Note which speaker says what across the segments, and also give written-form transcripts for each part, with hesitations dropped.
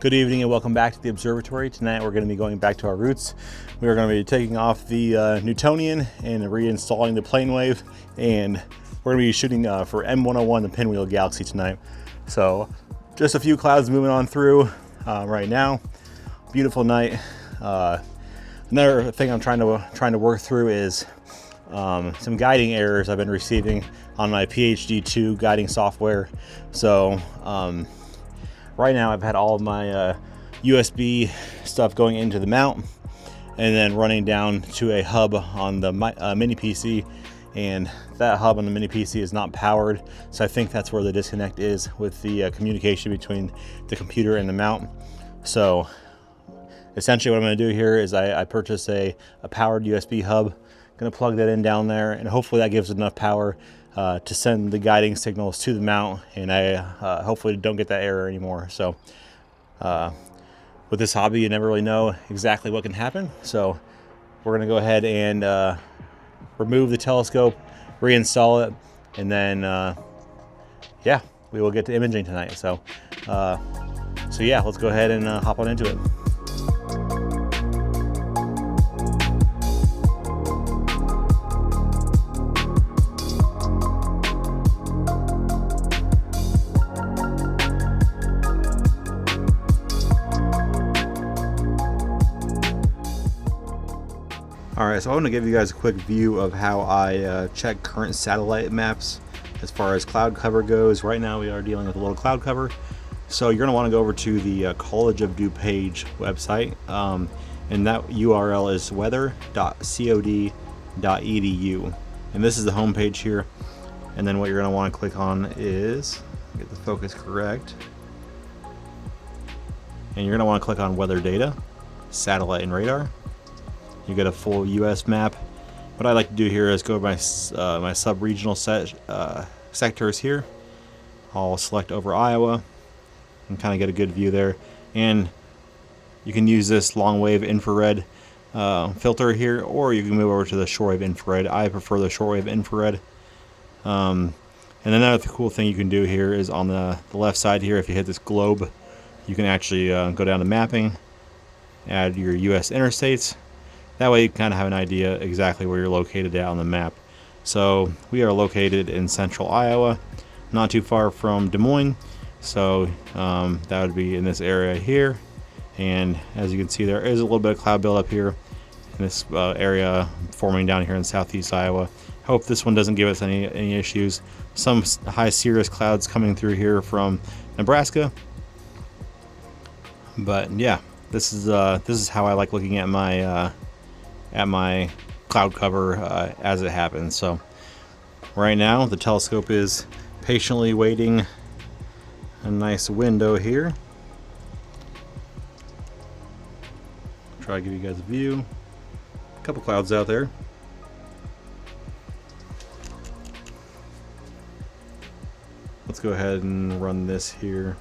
Speaker 1: Good evening and welcome back to the observatory. Tonight we're going to be going back to our roots. We are going to be taking off the Newtonian and reinstalling the Planewave, and we're going to be shooting for M101, the Pinwheel Galaxy tonight. So just a few clouds moving on through right now. Beautiful night. Another thing I'm trying to work through is some guiding errors I've been receiving on my PhD 2 guiding software. So right now I've had all of my USB stuff going into the mount and then running down to a hub on the mini PC, and that hub on the mini PC is not powered, so I think that's where the disconnect is with the communication between the computer and the mount. So essentially what I'm going to do here is I purchased a powered USB hub. I'm going to plug that in down there, and hopefully that gives enough power to send the guiding signals to the mount, and I hopefully don't get that error anymore. So with this hobby, you never really know exactly what can happen. So we're going to go ahead and remove the telescope, reinstall it, and then yeah, we will get to imaging tonight. So yeah, let's go ahead and hop on into it. Alright, so I want to give you guys a quick view of how I check current satellite maps as far as cloud cover goes. Right now we are dealing with a little cloud cover. So you're going to want to go over to the College of DuPage website, and that URL is weather.cod.edu. And this is the home page here. And then what you're going to want to click on is, get the focus correct, and you're going to want to click on weather data, satellite and radar. You get a full US map. What I like to do here is go to my sub-regional sectors here. I'll select over Iowa and kind of get a good view there. And you can use this long wave infrared filter here, or you can move over to the shortwave infrared. I prefer the shortwave infrared. And another cool thing you can do here is on the left side here, if you hit this globe, you can actually go down to mapping, add your US interstates. That way you kind of have an idea exactly where you're located at on the map. So we are located in central Iowa, not too far from Des Moines. So that would be in this area here. And as you can see, there is a little bit of cloud buildup here in this area forming down here in southeast Iowa. Hope this one doesn't give us any issues. Some high cirrus clouds coming through here from Nebraska. But yeah, this is how I like looking at my cloud cover as it happens. So right now the telescope is patiently waiting a nice window here. Try to give you guys a view. A couple clouds out there. Let's go ahead and run this here.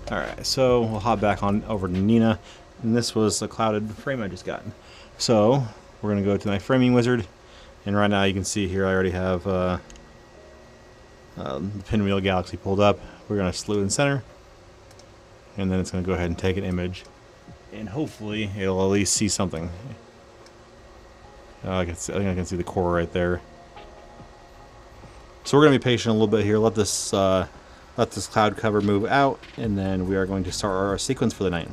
Speaker 1: Alright, so we'll hop back on over to Nina. And this was a clouded frame I just got. So we're going to go to my framing wizard, and right now you can see here I already have the Pinwheel Galaxy pulled up. We're going to slew in center, and then it's going to go ahead and take an image, and hopefully it'll at least see something. I think I can see the core right there. So we're going to be patient a little bit here. Let this cloud cover move out, and then we are going to start our sequence for the night.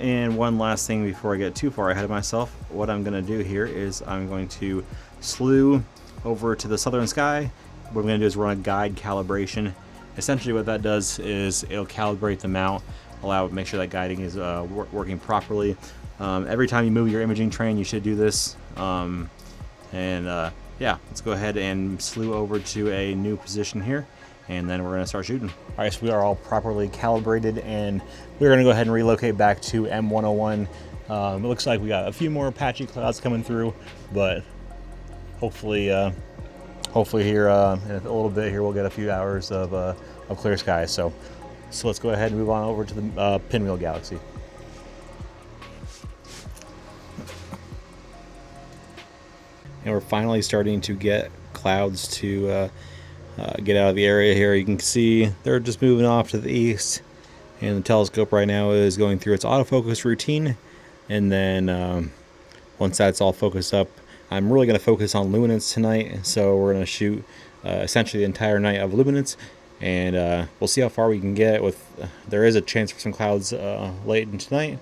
Speaker 1: And one last thing before I get too far ahead of myself, what I'm going to do here is I'm going to slew over to the southern sky. What I'm going to do is run a guide calibration. Essentially what that does is it'll calibrate the mount, make sure that guiding is working properly. Every time you move your imaging train, you should do this. Yeah, let's go ahead and slew over to a new position here, and then we're going to start shooting. All right, so we are all properly calibrated, and we're going to go ahead and relocate back to M101. It looks like we got a few more patchy clouds coming through, but hopefully here in a little bit here we'll get a few hours of clear skies. So let's go ahead and move on over to the Pinwheel Galaxy. And we're finally starting to get clouds to get out of the area here. You can see they're just moving off to the east, and the telescope right now is going through its autofocus routine. And then once that's all focused up, I'm really going to focus on luminance tonight. So we're going to shoot essentially the entire night of luminance, and we'll see how far we can get. With there is a chance for some clouds late in tonight,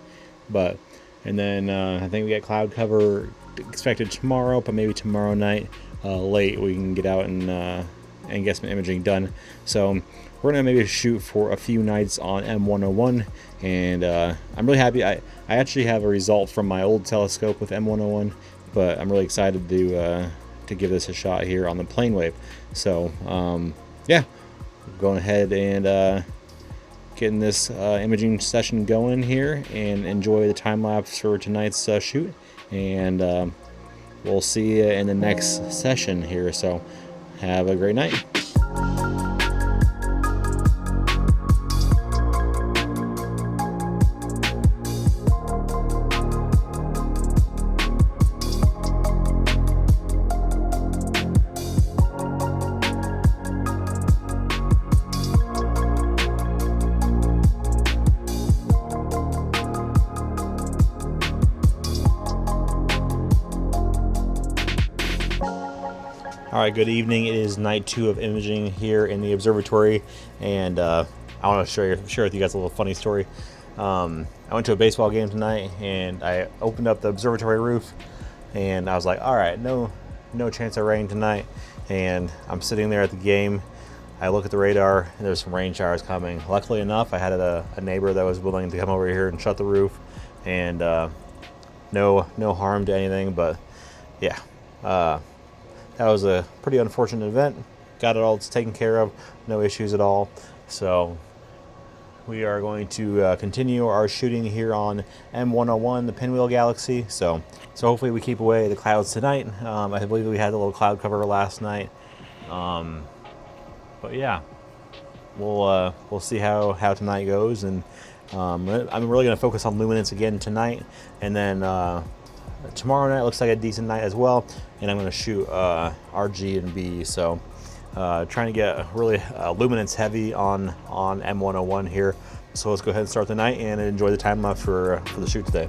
Speaker 1: and then I think we get cloud cover expected tomorrow, but maybe tomorrow night late we can get out and get some imaging done. So we're gonna maybe shoot for a few nights on M101, and I'm really happy. I actually have a result from my old telescope with M101, but I'm really excited to give this a shot here on the Planewave. So yeah, going ahead and getting this imaging session going here, and enjoy the time lapse for tonight's shoot, and we'll see you in the next session here. So have a great night. Alright, good evening. It is night 2 of imaging here in the observatory, and I want to share with you guys a little funny story. I went to a baseball game tonight, and I opened up the observatory roof, and I was like, alright, no chance of rain tonight. And I'm sitting there at the game, I look at the radar, and there's some rain showers coming. Luckily enough, I had a neighbor that was willing to come over here and shut the roof, and no harm to anything. But yeah, that was a pretty unfortunate event. Got it all taken care of, no issues at all. So we are going to continue our shooting here on M101, the Pinwheel Galaxy. So hopefully we keep away the clouds tonight. I believe we had a little cloud cover last night. But yeah, we'll see how tonight goes, and I'm really going to focus on luminance again tonight, and then tomorrow night looks like a decent night as well, and I'm going to shoot RG and B. So trying to get really luminance heavy on M101 here. So let's go ahead and start the night and enjoy the time lapse for the shoot today.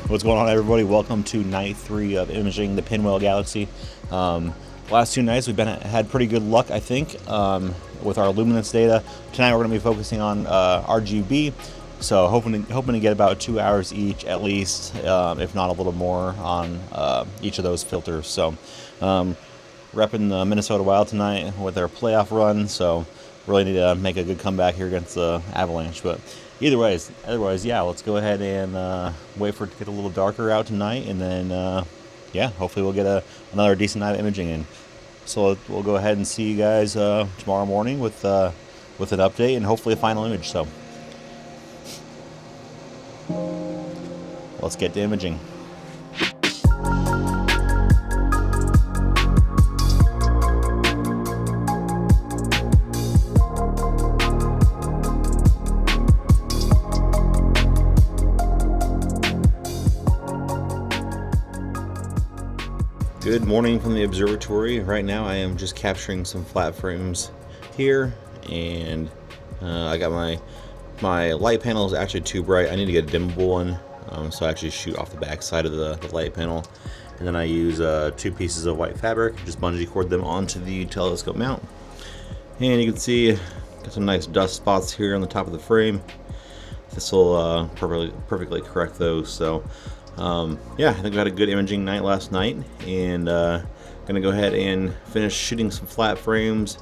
Speaker 1: What's going on, everybody? Welcome to night 3 of imaging the Pinwheel Galaxy. Last 2 nights we've had pretty good luck, I think, with our luminance data. Tonight we're going to be focusing on RGB, so hoping to get about 2 hours each at least, if not a little more on each of those filters. So repping the Minnesota Wild tonight with our playoff run, so really need to make a good comeback here against the Avalanche. But otherwise, yeah, let's go ahead and wait for it to get a little darker out tonight, and then yeah, hopefully we'll get another decent night of imaging in. So we'll go ahead and see you guys tomorrow morning with an update and hopefully a final image. So let's get to imaging. Good morning from the observatory. Right now I am just capturing some flat frames here, and I got my light panel is actually too bright. I need to get a dimmable one, so I actually shoot off the back side of the light panel, and then I use 2 pieces of white fabric, just bungee cord them onto the telescope mount. And you can see got some nice dust spots here on the top of the frame. This will perfectly correct those. So yeah, I think we had a good imaging night last night, and gonna go ahead and finish shooting some flat frames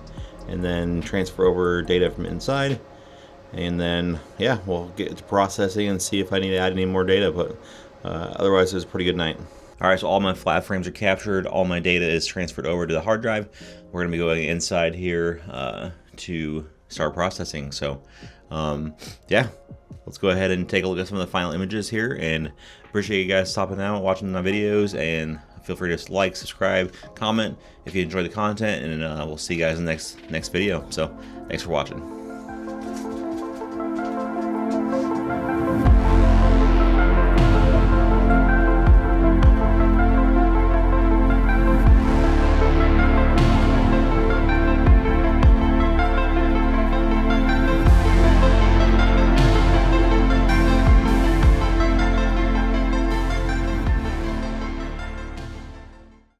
Speaker 1: and then transfer over data from inside, and then yeah, we'll get to processing and see if I need to add any more data. But otherwise it was a pretty good night. Alright, so all my flat frames are captured, all my data is transferred over to the hard drive. We're gonna be going inside here to start processing. So yeah, let's go ahead and take a look at some of the final images here, and appreciate you guys stopping out, watching my videos, and Feel free to like, subscribe, comment if you enjoy the content, and we'll see you guys in the next video. So thanks for watching.